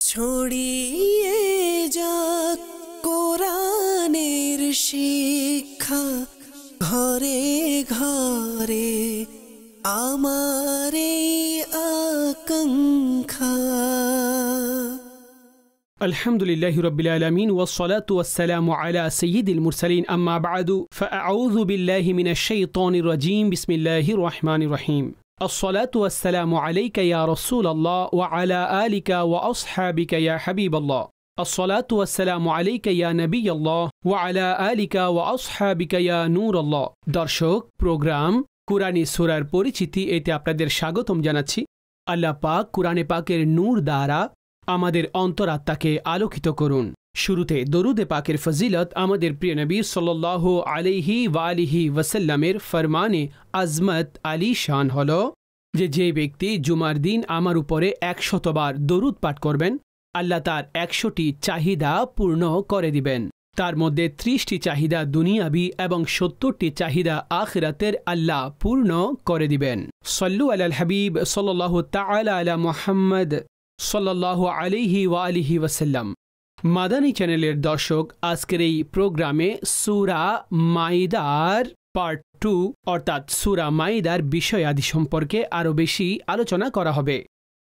ছড়িয়ে যাক কোরআনের শিক্ষা ঘরে ঘরে আমার এই আকাঙ্ক্ষা। الحمدلله رب العالمين والصلاة والسلام على سيد المرسلين أما بعد فأعوذ بالله من الشيطان الرجيم بسم الله الرحمن الرحيم الصلاة والسلام عليك يا رسول الله وعلى آلك وأصحابك يا حبيب الله الصلاة والسلام عليك يا نبي الله وعلى آلك وأصحابك يا نور الله দর্শক প্রোগ্রাম কুরআনী সূরার পরিচিতি এতে আপনাদের স্বাগতম জানাচ্ছি। আল্লাহ পাক কুরআনে পাকের নূর দ্বারা আমাদের অন্তরাত্মাকে আলোকিত করুন। শুরুতে দরুদে পাকের ফজিলত আমাদের প্রিয় নবী সাল্লাল্লাহু আলাইহি ওয়া আলিহি ওয়াসাল্লামের ফরমানে আজমত আলী শান হলো যে ব্যক্তি জুমার দিন আমার উপরে 100 বার দরুদ পাঠ করবেন, আল্লাহ তার 100টি চাহিদা পূর্ণ করে দিবেন। তার মধ্যে 30টি চাহিদা দুনিয়াবি এবং 70টি চাহিদা আখিরাতের আল্লাহ পূর্ণ করে দিবেন। সাল্লু আলাল হাবিব সাল্লাল্লাহু তাআলা আলা মুহাম্মদ সাল্লাল্লাহু আলাইহি ওয়া আলিহি ওয়াসাল্লাম। মাদানী চ্যানেলের দর্শক, আজকের এই প্রোগ্রামে সূরা মাইদার পার্ট 2 অর্থাৎ সূরা মাইদার বিষয়াদি সম্পর্কে আরও বেশি আলোচনা করা হবে।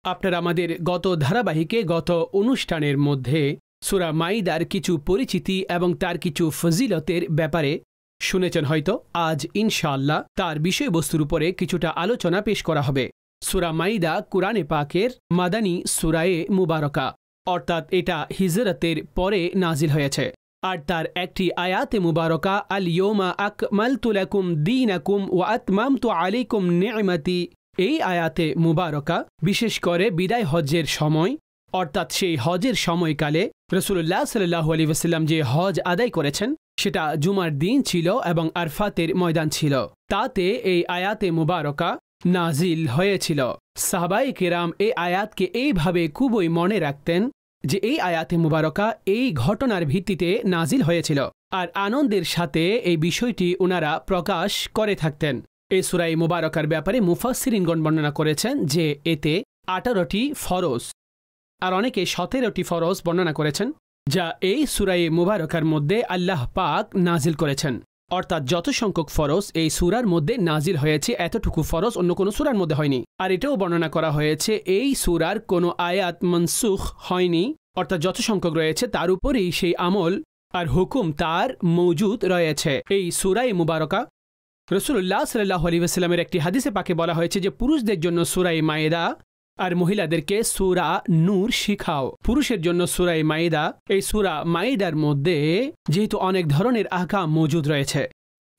আপনারা আমাদের গত ধারাবাহিকে গত অনুষ্ঠানের মধ্যে সূরা মাইদার কিছু পরিচিতি এবং তার কিছু ফজিলতের ব্যাপারে শুনেছেন হয়তো। আজ ইনশাআল্লাহ তার বিষয়বস্তুর উপরে কিছুটা আলোচনা পেশ করা হবে। সূরা মাইদা কুরআনে পাকের মাদানী সূরায়ে মুবারকা, অর্থাৎ এটা হিজরতের পরে নাজিল হয়েছে। আর তার একটি আয়াতে মুবারকা আল ইয়াউমা আকমালতু লাকুম দীনাকুম ওয়া আতমামতু আলাইকুম নি'মাতি। এই আয়াতে মুবারকা বিশেষ করে বিদায় হজ্জের সময়, অর্থাৎ সেই হজের সময়কালে রাসূলুল্লাহ সাল্লাল্লাহু আলাইহি ওয়াসাল্লাম যে হজ আদায় করেছেন সেটা জুমার দিন ছিল এবং আরফাতের ময়দান ছিল। তাতে এই আয়াতে মুবারকা নাজিল হয়েছিল। সাহাবায়ে কেরাম এই আয়াতকে এইভাবে খুবই মনে রাখতেন যে এই আয়াতে মুবারকা এই ঘটনার ভিত্তিতে নাজিল হয়েছিল, আর আনন্দের সাথে এই বিষয়টি ওনারা প্রকাশ করে থাকতেন। এই সূরা মুবারকার ব্যাপারে মুফাসসিরিনগণ বর্ণনা করেছেন যে এতে 18টি ফরজ আর অনেকে 17টি ফরজ বর্ণনা করেছেন, যা এই সূরা মুবারকার মধ্যে আল্লাহ পাক নাজিল করেছেন। অর্থাৎ যত সংখ্যক ফরজ এই সূরার মধ্যে নাজিল হয়েছে এতটুকু ফরজ অন্য কোনো সূরার মধ্যে হয়নি। আর এটাও বর্ণনা করা হয়েছে এই সূরার কোনো আয়াত মনসুখ হয়নি, অর্থাৎ যত সংখ্যক রয়েছে তার উপরেই সেই আমল আর হুকুম তার মওজুদ রয়েছে। এই সূরা মুবারকা রাসূলুল্লাহ সাল্লাল্লাহু আলাইহি ওয়াসাল্লামের একটি হাদিসে পাকে বলা হয়েছে যে পুরুষদের জন্য সূরা মাইদা আর মহিলাদেরকে সূরা নূর শিখাও। পুরুষের জন্য সূরা মাইদা, এই সূরা মাইদার মধ্যে যেহেতু অনেক ধরনের আহকাম মজুদ রয়েছে,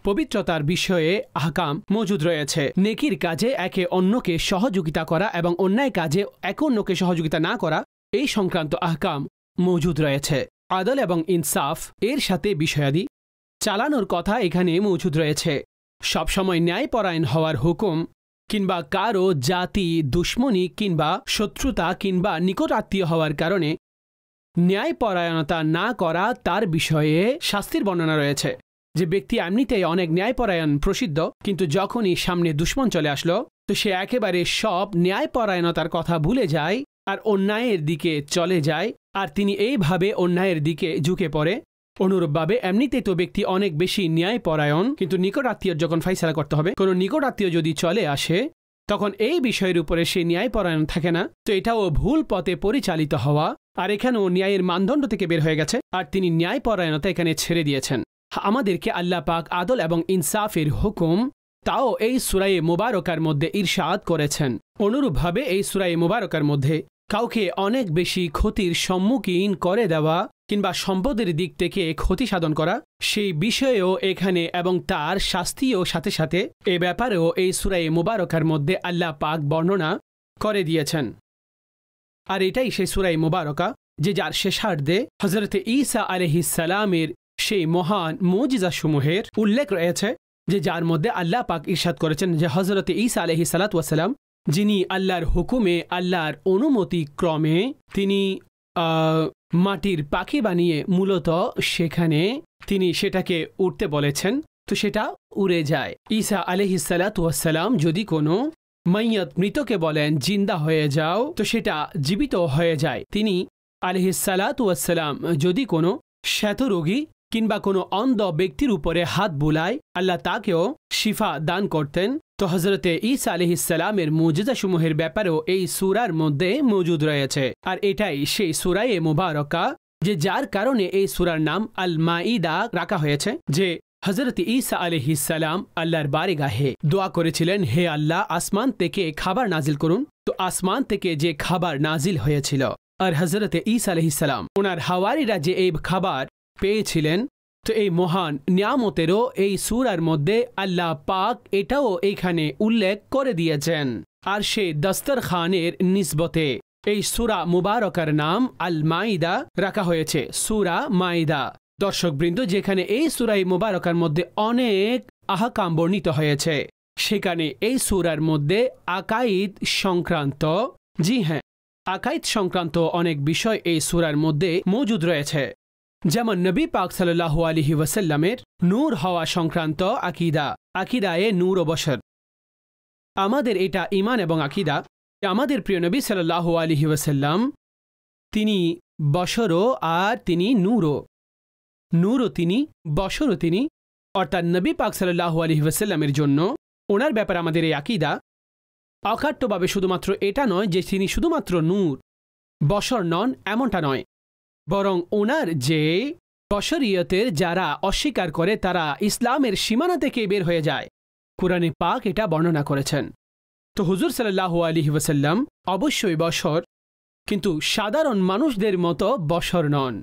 পবিত্রতার বিষয়ে আহকাম মজুদ রয়েছে, নেকির কাজে একে অন্যকে সহযোগিতা করা এবং অন্যায় কাজে একে অন্যকে সহযোগিতা না করা, এই সংক্রান্ত আহকাম মজুদ রয়েছে। আদল এবং ইনসাফ এর সাথে বিষয়াদি চালানোর কথা এখানে মজুদ রয়েছে। সবসময় ন্যায়পরায়ণ হওয়ার হুকুম, কিংবা কারো জাতি দুশ্মনী কিংবা শত্রুতা কিংবা নিকট আত্মীয় হওয়ার কারণে ন্যায়পরায়ণতা না করা তার বিষয়ে শাস্তির বর্ণনা রয়েছে। যে ব্যক্তি এমনিতেই অনেক ন্যায়পরায়ণ প্রসিদ্ধ, কিন্তু যখনই সামনে দুশ্মন চলে আসলো তো সে একেবারে সব ন্যায়পরায়ণতার কথা ভুলে যায় আর অন্যায়ের দিকে চলে যায়, আর তিনি এইভাবে অন্যায়ের দিকে ঝুঁকে পড়ে। অনুরূপভাবে এমনিতেই তো ব্যক্তি অনেক বেশি ন্যায়পরায়ণ, কিন্তু নিকট আত্মীয় যখন ফাইসালা করতে হবে, কোনো নিকট আত্মীয় যদি চলে আসে তখন এই বিষয়ের উপরে সে ন্যায়পরায়ণ থাকে না, তো এটাও ভুল পথে পরিচালিত হওয়া। আর এখানেও ন্যায়ের মানদণ্ড থেকে বের হয়ে গেছে আর তিনি ন্যায়পরায়ণতা এখানে ছেড়ে দিয়েছেন। আমাদেরকে আল্লাহ পাক আদল এবং ইনসাফের হুকুম তাও এই সূরা মুবারকার মধ্যে ইরশাদ করেছেন। অনুরূপভাবে এই সূরা মুবারকার মধ্যে কাউকে অনেক বেশি ক্ষতির সম্মুখীন করে দেওয়া কিংবা সম্পদের দিক থেকে ক্ষতি সাধন করা, সেই বিষয়েও এখানে এবং তার শাস্তিও সাথে সাথে এ ব্যাপারেও এই সূরা মুবারকার মধ্যে আল্লাহ পাক বর্ণনা করে দিয়েছেন। আর এটাই সেই সূরা মুবারকা যে যার শেষার্ধে হযরতে ঈসা আলাইহিস সালামের সেই মহান মুজিজাসমূহের উল্লেখ রয়েছে, যে যার মধ্যে আল্লাহ পাক ইরশাদ করেছেন যে হযরতে ঈসা আলাইহিস সালাতু ওয়াস সালাম যিনি আল্লাহর হুকুমে আল্লাহর অনুমতি ক্রমে তিনি মাটির পাখি বানিয়ে মূলত সেখানে তিনি সেটাকে উড়তে বলেছেন, তো সেটা উড়ে যায়। ঈসা আলাইহিস সালাতু ওয়াস সালাম যদি কোনো মাইয়াত মৃতকে বলেন জিন্দা হয়ে যাও, তো সেটা জীবিত হয়ে যায়। তিনি আলাইহিসসালাতু ওয়াসসালাম যদি কোনো শ্বেতরোগী কিংবা কোনো অন্ধ ব্যক্তির উপরে হাত বুলায় আল্লাহ তাকেও শিফা দান করতেন। তো হযরতে ঈসা আলাইহিসসালামের মুজিজাসমূহের ব্যাপারেও এই সূরার মধ্যে মজুদ রয়েছে। আর এটাই সেই সূরায়ে মুবারকা যে যার কারণে এই সূরার নাম আল মাঈদা রাখা হয়েছে, যে হযরত ঈসা আলাইহিসসালাম আল্লাহর বারগাহে দোয়া করেছিলেন, হে আল্লাহ আসমান থেকে খাবার নাজিল করুন। তো আসমান থেকে যে খাবার নাজিল হয়েছিল আর হযরত ঈসা আলাইহিসসালাম ওনার হাওয়ারিরা যে এই খাবার পেয়েছিলেন, তো এই মহান নিয়ামতেরও এই সূরার মধ্যে আল্লাহ পাক এটাও এখানে উল্লেখ করে দিয়েছেন। আর সেই দস্তরখানের নিসবতে এই সূরা মুবারকার নাম আল মাঈদা রাখা হয়েছে, সূরা মাঈদা। দর্শকবৃন্দ, যেখানে এই সূরা মুবারকার মধ্যে অনেক আহকাম বর্ণিত হয়েছে, সেখানে এই সূরার মধ্যে আকাইদ সংক্রান্ত, জি হ্যাঁ, আকাইদ সংক্রান্ত অনেক বিষয় এই সূরার মধ্যে মজুদ রয়েছে। যেমন নবী পাক সাল্লাল্লাহু আলাইহি ওয়াসাল্লামের নূর হওয়া সংক্রান্ত আকীদা, আকীদায়ে নূর ও বশর। আমাদের এটা ঈমান এবং আকীদা, আমাদের প্রিয় নবী সাল্লাল্লাহু আলাইহি ওয়াসাল্লাম তিনি বশরও আর তিনি নূরও, নূরও তিনি, বশরও তিনি। অর্থাৎ নবী পাক সাল্লাল্লাহু আলাইহি ওয়াসাল্লামের জন্য ওনার ব্যাপারে আমাদের এই আকীদা অকাট্যভাবে শুধুমাত্র এটা নয় যে তিনি শুধুমাত্র নূর, বশর নন, এমনটা নয়, বরং ওনার যে বশরিয়তের যারা অস্বীকার করে তারা ইসলামের সীমানা থেকে বের হয়ে যায়, কুরআনে পাক এটা বর্ণনা করেছেন। তো হুজুর সাল্লাল্লাহু আলাইহি ওয়াসাল্লাম অবশ্যই বশর, কিন্তু সাধারণ মানুষদের মতো বশর নন,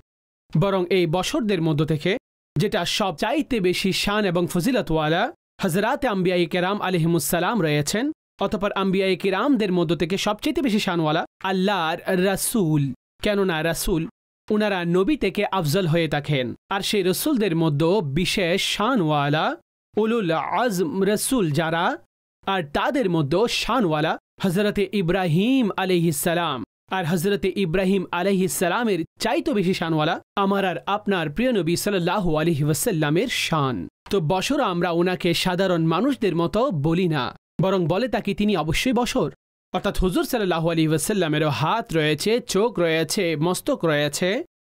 বরং এই বশরদের মধ্য থেকে যেটা সবচাইতে বেশি শান এবং ফজিলতওয়ালা হযরত আম্বিয়ায়ে কেরাম আলাইহিমুসসালাম রয়েছেন। অতঃপর আম্বিয়ায়ে কেরামদের মধ্য থেকে সবচাইতে বেশি শানওয়ালা আল্লাহর রাসূল, কেননা রাসূল ওনারা নবী থেকে আফজল হয়ে থাকেন। আর সেই রসুলদের মধ্যে বিশেষ শানওয়ালা উলুল আজম রসুল যারা, আর তাদের মধ্যে শানওয়ালা হযরতে ইব্রাহিম আলাইহিসসালাম। আর হযরতে ইব্রাহিম আলাইহিসসালামের চাইতে বেশি শানওয়ালা আমার আর আপনার প্রিয় নবী সাল্লাল্লাহু আলাইহি ওয়াসাল্লামের শান। তো বশর আমরা ওনাকে সাধারণ মানুষদের মতো বলি না, বরং বলে থাকি তিনি অবশ্যই বশর। অর্থাৎ হুজুর সাল্লাল্লাহু আলাইহি ওয়াসাল্লামেরও হাত রয়েছে, চোখ রয়েছে, মস্তক রয়েছে।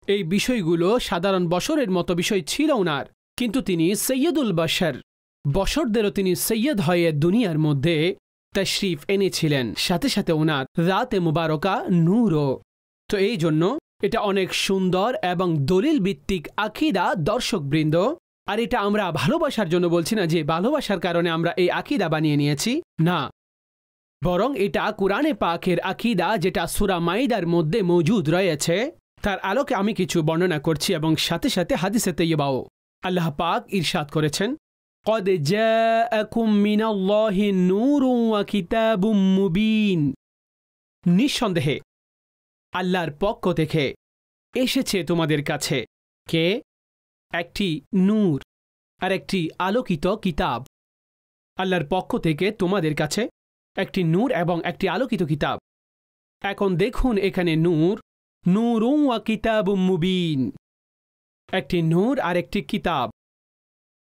এই বিষয়গুলো সাধারণ বশরের মতো বিষয় ছিল ওনার, কিন্তু তিনি সৈয়দুল বশর, বশরদেরও তিনি সৈয়দ হয়ে দুনিয়ার মধ্যে তশরিফ এনেছিলেন, সাথে সাথে ওনার রাতে মুবারকা নূরও। তো এই জন্য এটা অনেক সুন্দর এবং দলিল ভিত্তিক আকীদা দর্শকবৃন্দ। আর এটা আমরা ভালোবাসার জন্য বলছি না যে ভালোবাসার কারণে আমরা এই আকীদা বানিয়ে নিয়েছি, না, বরং এটা কুরআনে পাকের আকীদা যেটা সূরা মাঈদার মধ্যে মজুদ রয়েছে, তার আলোকে আমি কিছু বর্ণনা করছি এবং সাথে সাথে হাদিসে তাইয়্যিবাও। আল্লাহ পাক ইরশাদ করেছেন, قد جاءكم من الله نور وكتاب مبين, নিঃসন্দেহে আল্লাহর পক্ষ থেকে এসেছে তোমাদের কাছে কে? একটি নূর আর একটি আলোকিত কিতাব। আল্লাহর পক্ষ থেকে তোমাদের কাছে একটি নূর এবং একটি আলোকিত কিতাব। এখন দেখুন এখানে নূর, নূরুন ওয়া কিতাবুম মুবিন, একটি নূর আর একটি কিতাব।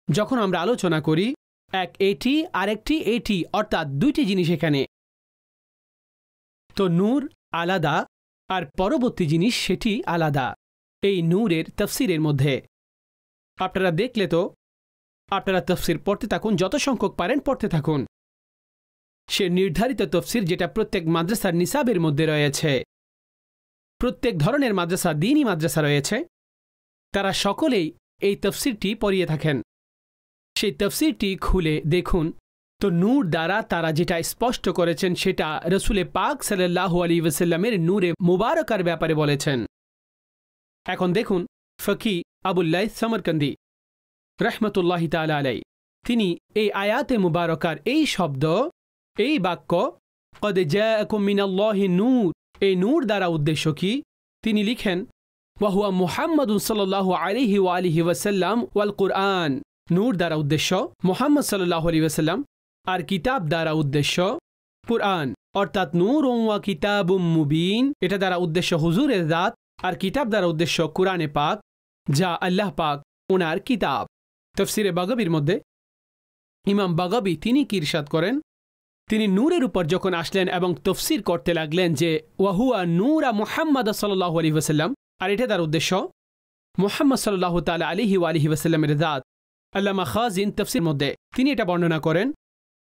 যখন আমরা আলোচনা করি এক এটি আরেকটি এটি, অর্থাৎ দুইটি জিনিস এখানে, তো নূর আলাদা আর পরবর্তী জিনিস সেটি আলাদা। এই নূরের তাফসিরের মধ্যে আপনারা দেখলে তো আপনারা তাফসির পড়তে থাকুন, যত সংখ্যক পারেন পড়তে থাকুন। সে নির্ধারিত তাফসির যেটা প্রত্যেক মাদ্রাসার নিসাবের মধ্যে রয়েছে, প্রত্যেক ধরনের মাদ্রাসা, দ্বীনি মাদ্রাসা রয়েছে, তারা সকলেই এই তাফসিরটি পড়িয়ে থাকেন। সেই তাফসিরটি খুলে দেখুন তো নূর দ্বারা তারা যেটা স্পষ্ট করেছেন সেটা রসুলে পাক সাল্লাল্লাহু আলাইহি ওয়াসাল্লামের নূরে মুবারকার ব্যাপারে বলেছেন। এখন দেখুন ফকি আবুল্লাহ সমরকন্দি রহমতুল্লাহি তাআলা আলাইহি, তিনি এই আয়াতে মুবারকার এই শব্দ, এই বাক্য কদ জাআকুম মিনাল্লাহি নূর, এই নূর দ্বারা উদ্দেশ্য কি? তিনি লিখেন, ওয়া হুয়া মুহাম্মাদুন সাল্লাল্লাহু আলাইহি ওয়া আলিহি ওয়াসাল্লাম ওয়াল কুরআন। নূর দ্বারা উদ্দেশ্য মুহাম্মদ সাল্লাল্লাহু আলাইহি ওয়াসাল্লাম, আর কিতাব দ্বারা উদ্দেশ্য কুরআন, অর্থাৎ নূরুন ওয়া কিতাবুম মুবিন, এটা দ্বারা উদ্দেশ্য হুজুরের জাত, আর কিতাব দ্বারা উদ্দেশ্য কুরআনে পাক, যা আল্লাহ পাক ওনার কিতাব। তাফসিরে বাগাবীর মধ্যে ইমাম বাগাবী তিনি কি ইরশাদ করেন, তিনি নূরের উপর যখন আসলেন এবং তফসির করতে লাগলেন যে ওয়াহুয়া নূরা মুহাম্মদ সাল্লাল্লাহু আলাইহি ওয়াসাল্লাম, আর এটা তার উদ্দেশ্য মুহাম্মদ সাল্লাল্লাহু তাআলা আলাইহি ওয়া আলিহি ওয়াসাল্লামের জাত। আল্লামা খাজিন তফসির মধ্যে তিনি এটা বর্ণনা করেন,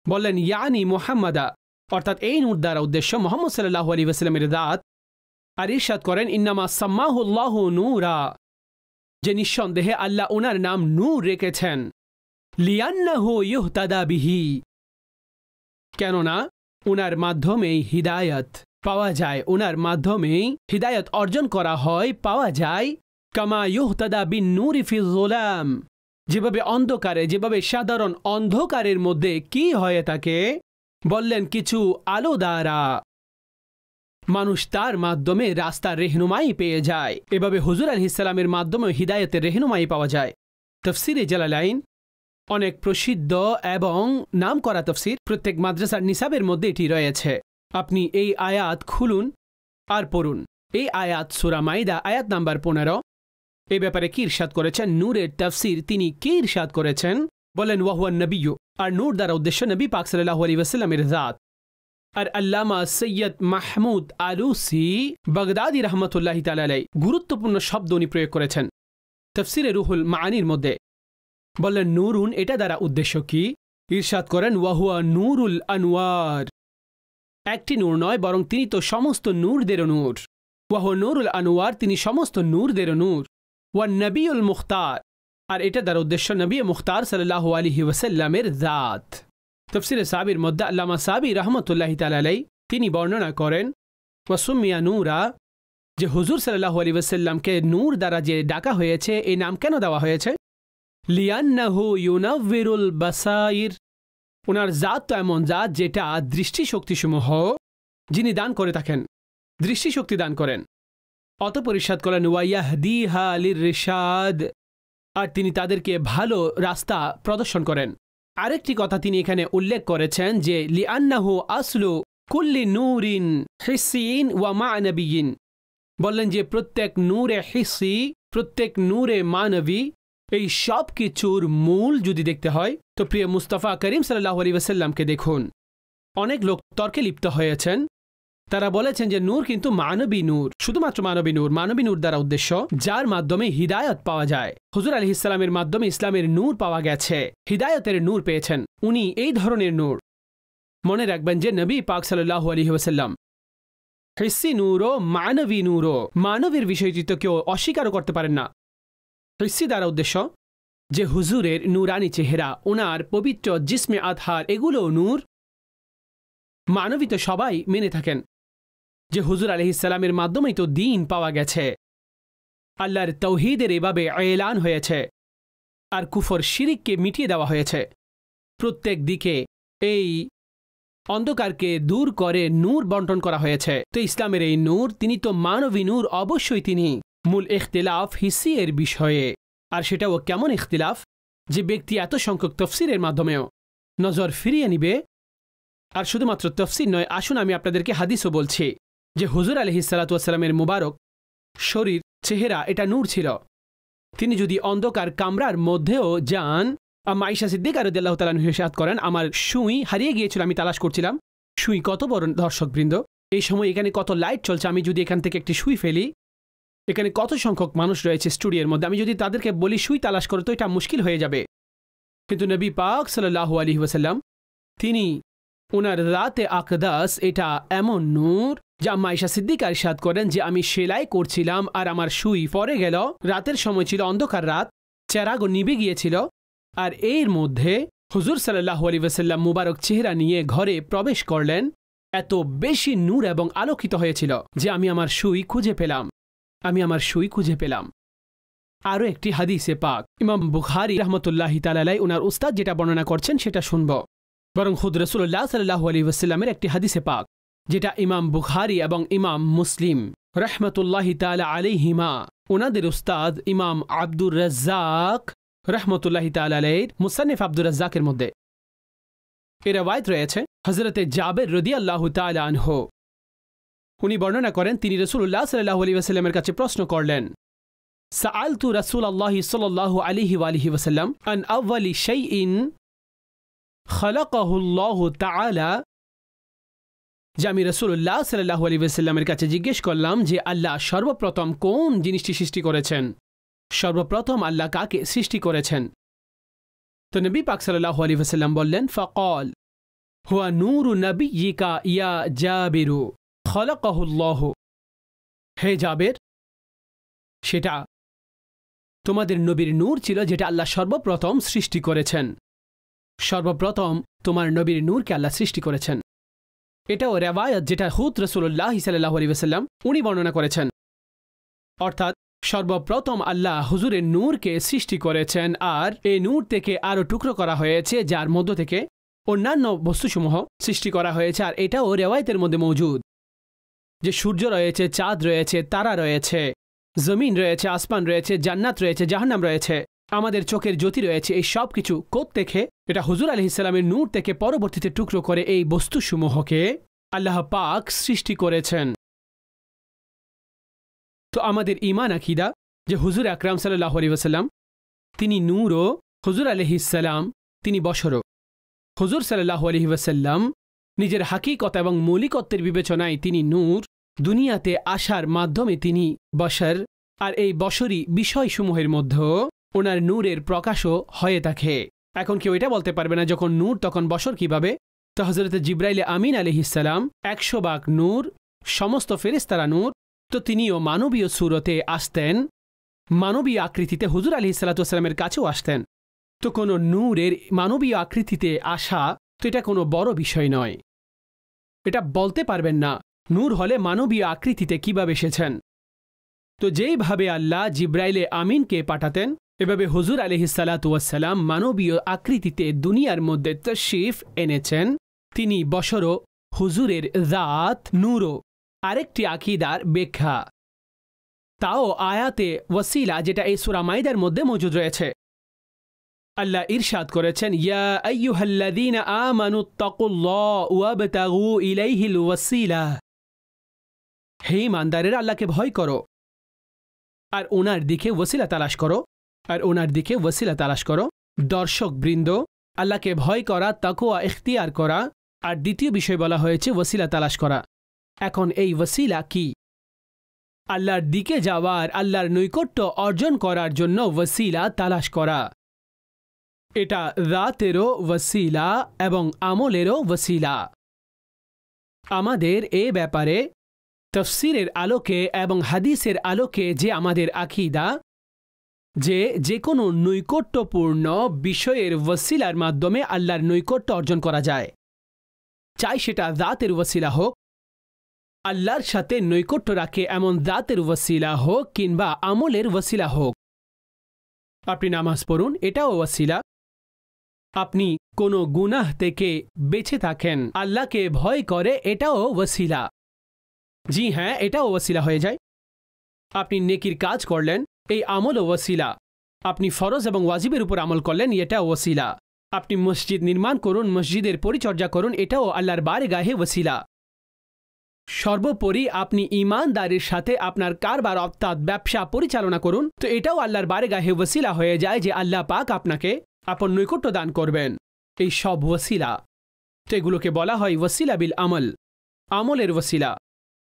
বললেন ইয়ানি মুহাম্মাদা, অর্থাৎ এই নূর দ্বারা উদ্দেশ্য মুহাম্মদ সাল্লাল্লাহু আলাইহি ওয়াসাল্লামের জাত। আর ইরশাদ করেন ইন্নামা সাম্মাহুল্লাহু নূরা, যে নিঃসন্দেহে আল্লাহ ওনার নাম নূর রেখেছেন, লিয়ান্নাহু ইহতাদা বিহি, কেননা ওনার মাধ্যমেই হিদায়াত পাওয়া যায়, ওনার মাধ্যমেই হিদায়াত অর্জন করা হয়, পাওয়া যায়। কামা ইহতাদা বিন নূরি ফি যুলাম, যেভাবে অন্ধকারে, যেভাবে সাধারণ অন্ধকারের মধ্যে কি হয়ে থাকে, বললেন কিছু আলো দ্বারা মানুষ তার মাধ্যমে রাস্তার রেহনুমাই পেয়ে যায়, এভাবে হুজুর আলাইহিস সালামের মাধ্যমে হিদায়াতের রেহনুমাই পাওয়া যায়। তাফসীরে জালালাইন অনেক প্রসিদ্ধ এবং নামকরা তাফসীর, প্রত্যেক মাদ্রাসার নিসাবের মধ্যে এটি রয়েছে। আপনি এই আয়াত খুলুন আর পড়ুন। এই আয়াত সূরা মাইদা আয়াত নাম্বার 15। এই ব্যাপারে কি ইরশাদ করেছেন, নূরের তাফসীর তিনি কি ইরশাদ করেছেন, বলেন ওয়াহুয়া নবিয়্যু, আর নূর দ্বারা উদ্দেশ্য নবী পাক সাল্লাল্লাহু আলাইহি ওয়াসাল্লামের জাত। আর আল্লামা সৈয়দ মাহমুদ আলুসি বাগদাদি রহমতুল্লাহি তাআলা আলাইহি গুরুত্বপূর্ণ শব্দ উনি প্রয়োগ করেছেন তাফসীরে রুহুল মাআনির মধ্যে। বললেন নূরুন, এটা দ্বারা উদ্দেশ্য কি? ইরশাদ করেন ওয়াহুয়া নূরুল আনওয়ার, একটি নূর নয় বরং তিনি তো সমস্ত নূরদেরও নূর। ওয়াহুয়া নূরুল আনওয়ার, তিনি সমস্ত নূরদেরও নূর। ওয়া নবিউল মুখতার, আর এটা দ্বারা উদ্দেশ্য নবী মুখতার সাল্লাল্লাহু আলাইহি ওয়াসাল্লামের জাত। তাফসীরে সাবির মধ্যে আল্লামা সাবি রহমতুল্লাহি তাআলা আলাইহি তিনি বর্ণনা করেন ওয়াসুমিয়া নূরা, যে হুজুর সাল্লাল্লাহু আলাইহি ওয়াসাল্লামকে নূর দ্বারা যে ডাকা হয়েছে, এই নাম কেন দেওয়া হয়েছে? লিয়ান্নাহু ইউনাవ్বিরুল বাসাইর, ওনার জাত তো এমন জাত যেটা দৃষ্টিশক্তিসমূহ যিনি দান করে থাকেন, দৃষ্টিশক্তি দান করেন। অতঃপর ইরশাদ করেন ওয়ায়াহদিহা লিররিশাদ, আর তিনি তাদেরকে ভালো রাস্তা প্রদর্শন করেন। আরেকটি কথা তিনি এখানে উল্লেখ করেছেন যে লিআন্নাহু আসলু কুল্লি নূরিন হিসসিন ওয়া মা'নাবিয়িন, বললেন যে প্রত্যেক নূরে হিসসি, প্রত্যেক নূরে মানবী, এই সব কিছুর মূল যদি দেখতে হয় তো প্রিয় মুস্তাফা করিম সাল্লাল্লাহু আলাইহি ওয়াসাল্লামকে দেখুন। অনেক লোক তর্কে লিপ্ত হয়েছেন, তারা বলেছেন যে নূর কিন্তু মানবী নূর, শুধুমাত্র মানবী নূর। মানবী নূর দ্বারা উদ্দেশ্য যার মাধ্যমে হিদায়াত পাওয়া যায়। হুজুর আলাইহিস সালামের মাধ্যমে ইসলামের নূর পাওয়া গেছে, হিদায়াতের নূর পেয়েছেন, উনি এই ধরনের নূর। মনে রাখবেন যে নবী পাক সাল্লাল্লাহু আলাইহি ওয়াসাল্লাম হিসসি নূরও মানবী নূরও, মানবীর বিষয়টি তো কেউ অস্বীকারও করতে পারেন না। হিসসি দ্বারা উদ্দেশ্য যে হুজুরের নূরানি চেহারা, ওনার পবিত্র জিসমে আতহার, এগুলো নূর। মানবী তো সবাই মেনে থাকেন যে হুজুর আলাইহিস সালামের মাধ্যমেই তো দ্বীন পাওয়া গেছে, আল্লাহর তাওহীদের এভাবে এলান হয়েছে, আর কুফর শিরিককে মিটিয়ে দেওয়া হয়েছে। প্রত্যেক দিকে এই অন্ধকারকে দূর করে নূর বন্টন করা হয়েছে। তো ইসলামের এই নূর, তিনি তো মানবী নূর, অবশ্যই তিনি। মূল ইখতিলাফ হিসি এর বিষয়ে, আর সেটাও কেমন ইখতিলাফ যে ব্যক্তি এত সংখ্যক তফসিরের মাধ্যমেও নজর ফিরিয়ে নিবে। আর শুধুমাত্র তফসির নয়, আসুন আমি আপনাদেরকে হাদিসও বলছি যে হুজুর আলাইহিস সালাতু ওয়াস সালামের মুবারক শরীর, চেহারা, এটা নূর ছিল। তিনি যদি অন্ধকার কামরার মধ্যেও যান, আম্মা আয়েশা সিদ্দিকা রাদিয়াল্লাহু তাআলা আনহা ইরশাদ করেন আমার সুই হারিয়ে গিয়েছিল, আমি তালাশ করছিলাম। সুই কত বড় দর্শকবৃন্দ, এই সময় এখানে কত লাইট চলছে, আমি যদি এখান থেকে একটি সুই ফেলি, এখানে কত সংখ্যক মানুষ রয়েছে স্টুডিওর মধ্যে, আমি যদি তাদেরকে বলি সুই তালাশ করো তো এটা মুশকিল হয়ে যাবে। কিন্তু নবী পাক সাল্লাল্লাহু আলাইহি ওয়াসাল্লাম তিনি ওনার রাতে আকদাস, এটা এমন নূর যে আম্মা আয়েশা সিদ্দিকা ইরশাদ করেন যে আমি সেলাই করছিলাম আর আমার সুই পড়ে গেল। রাতের সময় ছিল, অন্ধকার রাত, চেরাগও নিভে গিয়েছিল, আর এর মধ্যে হুজুর সাল্লাল্লাহু আলাইহি ওয়াসাল্লাম মুবারক চেহারা নিয়ে ঘরে প্রবেশ করলেন। এত বেশি নূর এবং আলোকিত হয়েছিল যে আমি আমার সুই খুঁজে পেলাম, আমি আমার সুই খুঁজে পেলাম। আরও একটি হাদিসে পাক ইমাম বুখারী রাহমাতুল্লাহি তাআলা আলাইহি ওনার উস্তাদ যেটা বর্ণনা করছেন সেটা শুনব, বরং খুদ রাসূলুল্লাহ সাল্লাল্লাহু আলাইহি ওয়াসাল্লামের একটি হাদিসে পাক যেটা ইমাম বুখারী এবং ইমাম মুসলিম রাহমাতুল্লাহি তাআলা আলাইহিমা ওনাদের উস্তাদ ইমাম আব্দুর রাজ্জাক রাহমাতুল্লাহি তাআলা আলাইহির মুসান্নিফ আব্দুর রাজ্জাকের মধ্যে এর রওয়ায়াত রয়েছে। হযরতে জাবের রাদিয়াল্লাহু তাআলা আনহু উনি বর্ণনা করেন তিনি রাসূলুল্লাহ সাল্লাল্লাহু আলাইহি ওয়াসাল্লামের কাছে প্রশ্ন করলেন, সাআলতু রাসূলুল্লাহ সাল্লাল্লাহু আলাইহি ওয়া আলিহি ওয়াসাল্লাম আন আউয়ালি শাইইন খালাকাহু আল্লাহু তাআলা যে আমি রাসূলুল্লাহ সাল্লাল্লাহু আলাইহি ওয়াসাল্লামের কাছে জিজ্ঞেস করলাম যে আল্লাহ সর্বপ্রথম কোন জিনিসটি সৃষ্টি করেছেন, সর্বপ্রথম আল্লাহ কাকে সৃষ্টি করেছেন? তো নবী পাক সাল্লাল্লাহু আলাইহি ওয়াসাল্লাম বললেন, ফাকাল হুয়া নূরু নবিয়্যিকা ইয়া জাবিরু খলাকাহুল্লাহু। হে জাবের, সেটা তোমাদের নবীর নূর ছিল যেটা আল্লাহ সর্বপ্রথম সৃষ্টি করেছেন। সর্বপ্রথম তোমার নবীর নূরকে আল্লাহ সৃষ্টি করেছেন। এটাও রেওয়ায়াত যেটা হুদ রাসূলুল্লাহ সাল্লাল্লাহু আলাইহি ওয়াসাল্লাম উনি বর্ণনা করেছেন। অর্থাৎ সর্বপ্রথম আল্লাহ হুজুরের নূরকে সৃষ্টি করেছেন, আর এই নূর থেকে আরও টুকরো করা হয়েছে যার মধ্য থেকে অন্যান্য বস্তুসমূহ সৃষ্টি করা হয়েছে। আর এটাও রেওয়ায়াতের মধ্যে মৌজুদ যে সূর্য রয়েছে, চাঁদ রয়েছে, তারা রয়েছে, জমিন রয়েছে, আসমান রয়েছে, জান্নাত রয়েছে, জাহান্নাম রয়েছে, আমাদের চোখের জ্যোতি রয়েছে। এই সব কিছু কোত্থেকে? এটা হুজুর আলাইহিস সালামের নূর থেকে পরবর্তীতে টুকরো করে এই বস্তুসমূহকে আল্লাহ পাক সৃষ্টি করেছেন। তো আমাদের ঈমান আকীদা যে হুজুর আকরাম সাল্লাল্লাহু আলাইহি ওয়াসাল্লাম তিনি নূরও, হুজুর আলাইহিস সালাম তিনি বশরও। হুজুর সাল্লাল্লাহু আলাইহি ওয়াসাল্লাম নিজের হাকিকত এবং মৌলিকত্বের বিবেচনায় তিনি নূর, দুনিয়াতে আসার মাধ্যমে তিনি বশর, আর এই বশরী বিষয়সমূহের মধ্যেও ওনার নূরের প্রকাশও হয়ে থাকে। এখন কেউ এটা বলতে পারবে না যখন নূর তখন বশর কিভাবে? তো হযরত জিবরাইল আমিন আলাইহিস সালাম 100 ভাগ নূর, সমস্ত ফেরেশতারা নূর, তো তিনিও মানবীয় সুরতে আসতেন, মানবীয় আকৃতিতে হুজুর আলাইহিস সালাতু ওয়াসসালামের কাছেও আসতেন। তো কোনো নূরের মানবীয় আকৃতিতে আসা তো এটা কোনো বড় বিষয় নয়। এটা বলতে পারবেন না নূর হলে মানবীয় আকৃতিতে কিভাবে এসেছেন। তো যেইভাবে আল্লাহ জিবরাইলে আমিনকে পাঠাতেন, এভাবে হুজুর আলাইহিস সালাতু ওয়াসসালাম মানবীয় আকৃতিতে দুনিয়ার মধ্যে তশরিফ এনেছেন। তিনি বশরও, হুজুরের জাত নূরও। আরেকটি আকীদার ব্যাখ্যা, তাও আয়াতে ওয়াসিলা যেটা এই সূরা মাইদার মধ্যে মজুদ রয়েছে। আল্লাহ ইরশাদ করেছেন, ইয়া আইয়ুহাল্লাযীনা আমানুত্তাকুল্লাহ ওয়াবতাগু ইলাইহিল ওয়াসিলা। হে ঈমানদারেরা, আল্লাহকে ভয় করো আর ওনার দিকে ওয়াসিলা তালাশ করো, আর ওনার দিকে ওয়াসিলা তালাশ করো। দর্শক বৃন্দ, আল্লাহকে ভয় করা, তাকওয়া ইখতিয়ার করা, আর দ্বিতীয় বিষয় বলা হয়েছে ওয়াসিলা তালাশ করা। এখন এই ওয়াসিলা কি? আল্লাহর দিকে যাওয়ার, আল্লাহর নৈকট্য অর্জন করার জন্য ওয়াসিলা তালাশ করা। এটা রাতেরও ওয়াসিলা এবং আমলেরও ওয়াসিলা। আমাদের এ ব্যাপারে তাফসীরের আলোকে এবং হাদিসের আলোকে যে আমাদের আকীদা যে কোনো নৈকট্যপূর্ণ বিষয়ের ওয়াসিলার মাধ্যমে আল্লাহর নৈকট্য অর্জন করা যায়, চাই সেটা রাতের ওয়াসিলা হোক, আল্লাহর সাথে নৈকট্য রাখে এমন রাতের ওয়াসিলা হোক, কিংবা আমলের ওয়াসিলা হোক। আপনি নামাজ পড়ুন, এটাও ওয়াসিলা। আপনি কোনো গুনাহ থেকে বেঁচে থাকেন, আল্লাহকে ভয় করে, এটাও ওয়াসিলা। জি হ্যাঁ, এটাও ওয়াসিলা হয়ে যায়। আপনি নেকির কাজ করলেন, এই আমলও ওয়াসিলা। আপনি ফরজ এবং ওয়াজিবের উপর আমল করলেন, এটাও ওয়াসিলা। আপনি মসজিদ নির্মাণ করুন, মসজিদের পরিচর্যা করুন, এটাও আল্লাহর বারগাহে ওয়াসিলা। সর্বোপরি আপনি ঈমানদারির সাথে আপনার কারবার অর্থাৎ ব্যবসা পরিচালনা করুন, তো এটাও আল্লাহর বারগাহে ওয়াসিলা হয়ে যায় যে আল্লাহ পাক আপনাকে আপন নৈকট্য দান করবেন। এই সব ওয়াসিলা, তো এগুলোকে বলা হয় ওয়াসিলা বিল আমল, আমলের ওয়াসিলা।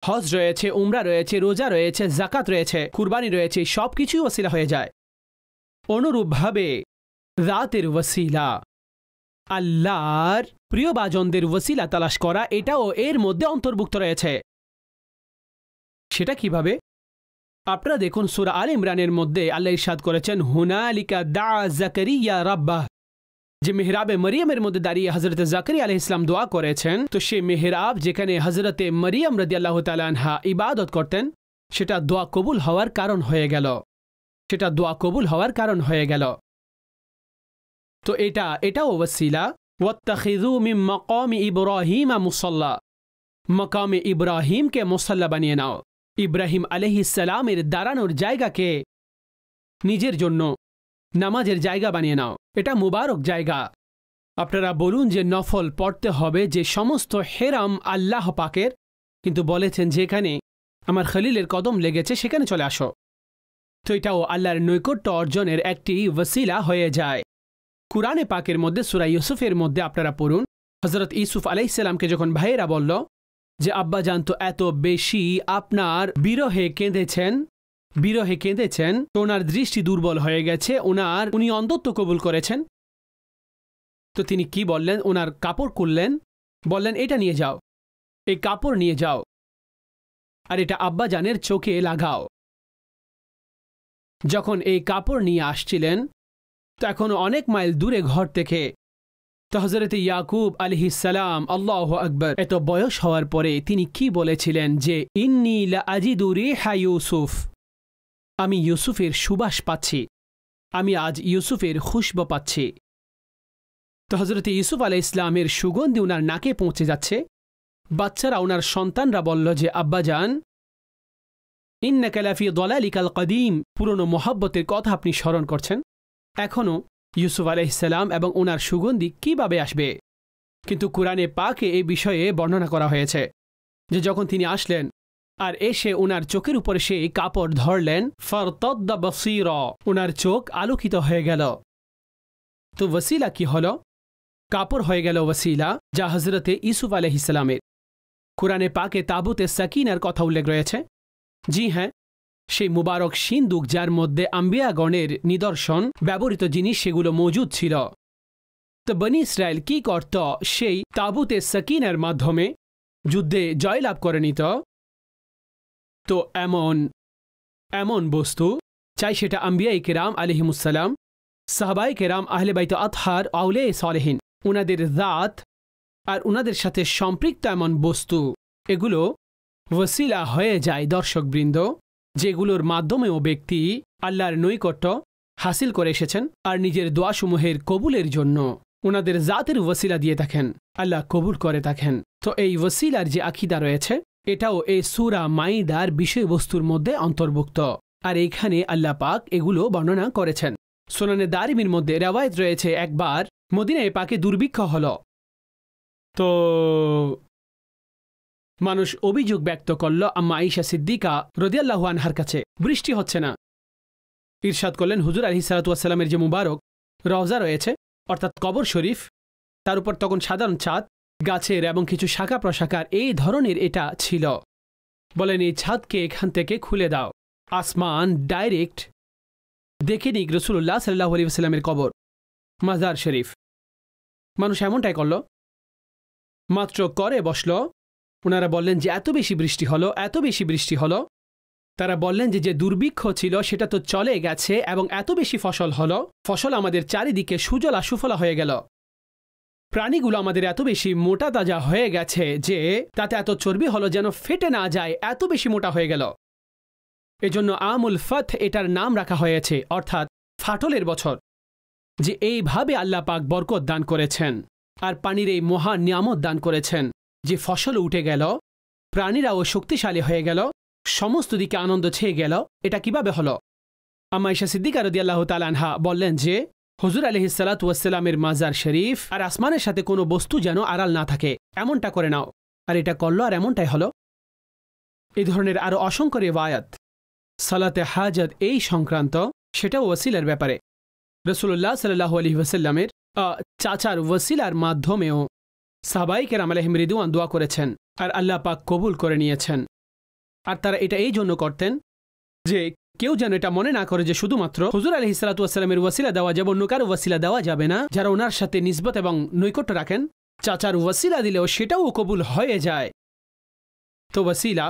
হজ রয়েছে, উমরা রয়েছে, রোজা রয়েছে, যাকাত রয়েছে, কুরবানি রয়েছে, সব কিছুই ওয়াসিলা হয়ে যায়। অনুরূপভাবে রাতের ওয়াসিলা, আল্লাহর প্রিয়ভাজনদের ওয়াসিলা তালাশ করা, এটাও এর মধ্যে অন্তর্ভুক্ত রয়েছে। সেটা কিভাবে? আপনারা দেখুন সূরা আলে ইমরানের মধ্যে আল্লাহ ইরশাদ করেছেন, হুনালিকা দা জাকারিয়া রাব্বাহ, যে মেহরাবে মরিয়মের মধ্যে দাঁড়িয়ে হযরত জাকারিয়া আলাইহিস সালাম দোয়া করেছেন, তো সেই মেহরাব যেখানে হযরতে মরিয়ম রাদিয়াল্লাহু তাআলা আনহা ইবাদত করতেন, সেটা দোয়া কবুল হওয়ার কারণ হয়ে গেল, সেটা দোয়া কবুল হওয়ার কারণ হয়ে গেল। তো এটাও ওয়াসিলা। ওয়াত্তাখিযু মিন মাকামি ইব্রাহিমা মুসাল্লা, মাকামে ইব্রাহিমকে মুসাল্লা বানিয়ে নাও। ইব্রাহিম আলাইহিস সালামের দাঁড়ানোর জায়গাকে নিজের জন্য নামাজের জায়গা বানিয়ে নাও, এটা মুবারক জায়গা। আপনারা বলুন যে নফল পড়তে হবে, যে সমস্ত হেরাম আল্লাহ পাকের, কিন্তু বলেছেন যেখানে আমার খলিলের কদম লেগেছে সেখানে চলে আসো। তো এটাও আল্লাহর নৈকট্য অর্জনের একটি ওয়াসিলা হয়ে যায়। কুরআনে পাকের মধ্যে সূরা ইউসুফের মধ্যে আপনারা পড়ুন, হযরত ইউসুফ আলাইহিস সালামকে যখন ভাইয়েরা বলল যে আব্বাজান তো এত বেশি আপনার বিরহে কেঁদেছেন তো ওনার দৃষ্টি দুর্বল হয়ে গেছে, উনি অন্ধত্ব কবুল করেছেন। তো তিনি কি বললেন, ওনার কাপড় খুললেন, বললেন এটা নিয়ে যাও, এই কাপড় নিয়ে যাও আর এটা আব্বাজানের চোখে লাগাও। যখন এই কাপড় নিয়ে আসছিলেন তো এখন অনেক মাইল দূরে ঘর থেকে, তো হযরত ইয়াকুব আলাইহিস সালাম আল্লাহু আকবার এত বয়স হওয়ার পরে তিনি কি বলেছিলেন যে ইন্নী লা আজিদু রিহা ইউসুফ, আমি ইউসুফের সুবাস পাচ্ছি, আমি আজ ইউসুফের খুশবু পাচ্ছি। তো হযরত ইউসুফ আলাইহিস সালামের সুগন্ধি ওনার নাকে পৌঁছে যাচ্ছে। বাচ্চারা ওনার সন্তানরা বলল যে আব্বাজান ইন্নাকা লাফি দালালিকাল কদিম, পুরনো মহব্বতের কথা আপনি স্মরণ করছেন। এখনও ইউসুফ আলাইহিস সালাম এবং ওনার সুগন্ধি কিভাবে আসবে? কিন্তু কুরআনে পাকে এই বিষয়ে বর্ণনা করা হয়েছে যে যখন তিনি আসলেন আর এসে ওনার চোখের উপরে সেই কাপড় ধরলেন, ফারতাদ্দা বাসীরা, ওনার চোখ আলোকিত হয়ে গেল। তো ওসিলা কি হল? কাপড় হয়ে গেল ওসিলা, যা হযরতে ইউসুফ আলাইহিস সালামের। কুরআনে পাকে তাবুতে সাকিনার কথা উল্লেখ রয়েছে। জি হ্যাঁ, সেই মুবারক সিন্দুক যার মধ্যে আম্বিয়াগণের নিদর্শন, ব্যবহৃত জিনিস সেগুলো মজুদ ছিল। তো বনি ইসরায়েল কি করত? সেই তাবুতে সাকিনার মাধ্যমে যুদ্ধে জয়লাভ করে নিত। তো এমন বস্তু, চাই সেটা আম্বিয়ায়ে কেরাম আলাইহিমুসসালাম, সাহাবায়ে কেরাম, আহলে বাইত আতহার, আউলিয়ায়ে সালেহিন, ওনাদের জাত আর ওনাদের সাথে সম্পৃক্ত এমন বস্তু, এগুলো ওসিলা হয়ে যায় দর্শকবৃন্দ, যেগুলোর মাধ্যমেও ব্যক্তি আল্লাহর নৈকট্য হাসিল করে এসেছেন আর নিজের দোয়াসমূহের কবুলের জন্য ওনাদের জাতের ওসিলা দিয়ে থাকেন, আল্লাহ কবুল করে থাকেন। তো এই ওসিলার যে আকীদা রয়েছে এটাও এই সূরা মাইদার বিষয়বস্তুর মধ্যে অন্তর্ভুক্ত। আর এইখানে আল্লাহ পাক এগুলো বর্ণনা করেছেন। সুনানে দারিমির মধ্যে রওয়ায়াত রয়েছে একবার মদিনায় পাকে দুর্ভিক্ষ হল। তো মানুষ অভিযোগ ব্যক্ত করল আম্মা আয়েশা সিদ্দিকা রাদিয়াল্লাহু আনহার কাছে, বৃষ্টি হচ্ছে না। ইরশাদ করলেন হুজুর আলাইহিস সালাতু ওয়াস সালামের যে মুবারক রওজা রয়েছে অর্থাৎ কবর শরীফ, তার উপর তখন সাধারণ ছাদ, গাছের এবং কিছু শাখা প্রশাখার এই ধরনের এটা ছিল। বলেন এই ছাদকে এখান থেকে খুলে দাও, আসমান ডাইরেক্ট দেখে নিক রাসূলুল্লাহ সাল্লাল্লাহু আলাইহি ওয়াসাল্লামের কবর, মাজার শরীফ। মানুষ এমনটাই করল, মাত্র করে বসল। ওনারা বললেন যে এত বেশি বৃষ্টি হলো। তারা বললেন যে দুর্ভিক্ষ ছিল সেটা তো চলে গেছে এবং এত বেশি ফসল হলো, ফসল আমাদের চারিদিকে সুজলা সুফলা হয়ে গেল। প্রাণীগুলো আমাদের এত বেশি মোটা তাজা হয়ে গেছে যে তাতে এত চর্বি হলো যেন ফেটে না যায়, এত বেশি মোটা হয়ে গেল। এজন্য আমুল ফথ এটার নাম রাখা হয়েছে, অর্থাৎ ফাটলের বছর। যে এইভাবে আল্লাহ পাক বরকত দান করেছেন আর পানির এই মহা নিয়ামত দান করেছেন যে ফসল উঠে গেল, প্রাণীরাও শক্তিশালী হয়ে গেল, সমস্ত দিকে আনন্দ ছেয়ে গেল। এটা কিভাবে হলো? আম্মা আয়েশা সিদ্দিকা রাদিয়াল্লাহু তাআলা আনহা বললেন যে হুজুর আলাইহিস সালাতু ওয়াস সালামের মাজার শরীফ আর আসমানের সাথে কোনো বস্তু যেন আড়াল না থাকে, এমনটা করে নাও। আর এটা করলো আর এমনটাই হলো। এই ধরনের আরও অসংখ্য রিওয়ায়াত সালাতে হাজাত এই সংক্রান্ত, সেটাও ওসিলার ব্যাপারে। রাসূলুল্লাহ সাল্লাল্লাহু আলাইহি ওয়াসাল্লামের চাচার ওসিলার মাধ্যমেও সাহাবায়ে কেরাম আলাইহিম রিদওয়ান দোয়া করেছেন আর আল্লাহ পাক কবুল করে নিয়েছেন। আর তারা এটা এই জন্য করতেন যে কেউ যেন এটা মনে না করে যে শুধুমাত্র হুজুর আলাইহিস সালাতু ওয়াস সালামের ওসিলা দেওয়া যাবে, অন্য কারো ওসিলা দেওয়া যাবে না। যারা ওনার সাথে নিসবত এবং নৈকট্য রাখেন, চাচার ওসিলা দিলেও সেটাও কবুল হয়ে যায়। তো ওসিলা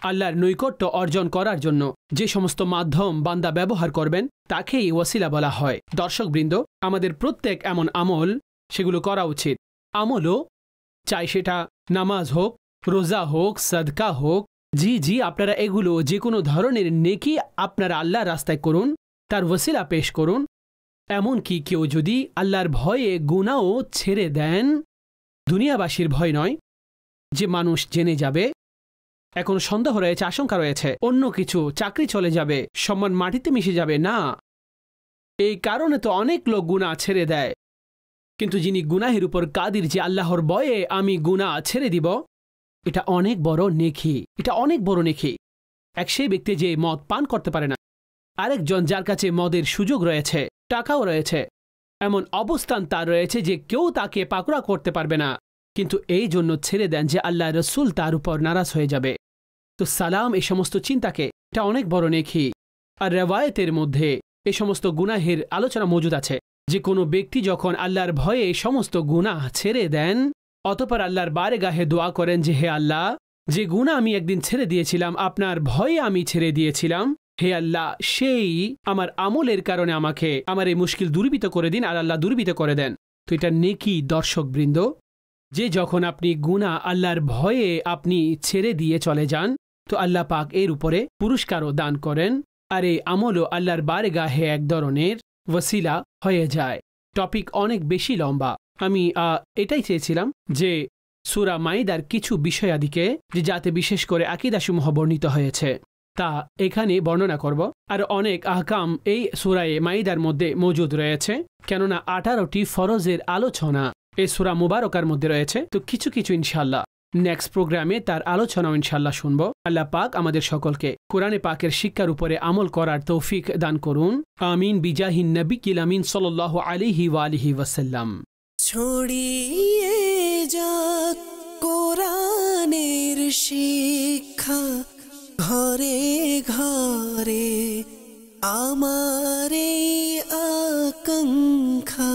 আল্লাহর নৈকট্য অর্জন করার জন্য যে সমস্ত মাধ্যম বান্দা ব্যবহার করবেন তাকেই ওসিলা বলা হয়। দর্শকবৃন্দ, আমাদের প্রত্যেক এমন আমল সেগুলো করা উচিত। আমলও চাই সেটা নামাজ হোক, রোজা হোক, সাদকা হোক, জি আপনারা এগুলো যে কোনো ধরনের নেকি আপনারা আল্লাহর রাস্তায় করুন, তার ওসিলা পেশ করুন। এমনকি কেউ যদি আল্লাহর ভয়ে গুনাহও ছেড়ে দেন, দুনিয়াবাসীর ভয় নয় যে মানুষ জেনে যাবে, এখন সন্দেহ রয়েছে, আশঙ্কা রয়েছে, অন্য কিছু, চাকরি চলে যাবে, সম্মান মাটিতে মিশে যাবে, না, এই কারণে তো অনেক লোক গুনাহ ছেড়ে দেয়। কিন্তু যিনি গুনাহের উপর কাদির, যে আল্লাহর ভয়ে আমি গুনাহ ছেড়ে দিব, এটা অনেক বড় নেকি, এটা অনেক বড় নেকি। এক সেই ব্যক্তি যে মদ পান করতে পারে না, আরেকজন যার কাছে মদের সুযোগ রয়েছে, টাকাও রয়েছে, এমন অবস্থান তার রয়েছে যে কেউ তাকে পাকড়া করতে পারবে না, কিন্তু এই জন্য ছেড়ে দেন যে আল্লাহ রসুল তার উপর নারাজ হয়ে যাবে। তো সালাম এই সমস্ত চিন্তাকে এটা অনেক বড় নেকি। আর রেওয়ায়েতের মধ্যে এই সমস্ত গুনাহের আলোচনা মজুদ আছে যে কোনো ব্যক্তি যখন আল্লাহর ভয়ে এই সমস্ত গুনাহ ছেড়ে দেন অতঃপর আল্লাহর বারগাহে দোয়া করেন যে হে আল্লাহ, যে গুনাহ আমি একদিন ছেড়ে দিয়েছিলাম, আপনার ভয়ে আমি ছেড়ে দিয়েছিলাম, হে আল্লাহ সেই আমার আমলের কারণে আমাকে আমার এই মুশকিল দূরীভূত করে দিন। আর আল্লাহ দূরীভূত করে দেন। তো এটা নেকি দর্শকবৃন্দ, যে যখন আপনি গুনাহ আল্লাহর ভয়ে আপনি ছেড়ে দিয়ে চলে যান তো আল্লাহ পাক এর উপরে পুরস্কারও দান করেন। আর এই আমলও আল্লাহর বারগাহে এক ধরনের ওয়াসিলা হয়ে যায়। টপিক অনেক বেশি লম্বা। আমি এটাই চেয়েছিলাম যে সূরা মাইদার কিছু বিষয়াদিকে যে যাতে বিশেষ করে আকীদাসমূহ বর্ণিত হয়েছে তা এখানে বর্ণনা করব। আর অনেক আহকাম এই সূরায়ে মাইদার মধ্যে মজুদ রয়েছে, কেননা 18টি ফরজের আলোচনা এই সূরা মুবারকার মধ্যে রয়েছে। তো কিছু কিছু ইনশাআল্লাহ নেক্সট প্রোগ্রামে তার আলোচনাও ইনশাআল্লাহ শুনব। আল্লাহ পাক আমাদের সকলকে কোরআনে পাকের শিক্ষার উপরে আমল করার তৌফিক দান করুন। আমিন বিজাহিন নবী কিল আমিন সাল্লাল্লাহু আলাইহি ওয়া আলিহি ওয়াসাল্লাম। ছড়িয়ে যাক কোরআনের শিক্ষা ঘরে ঘরে, আমার এই আকাঙ্ক্ষা।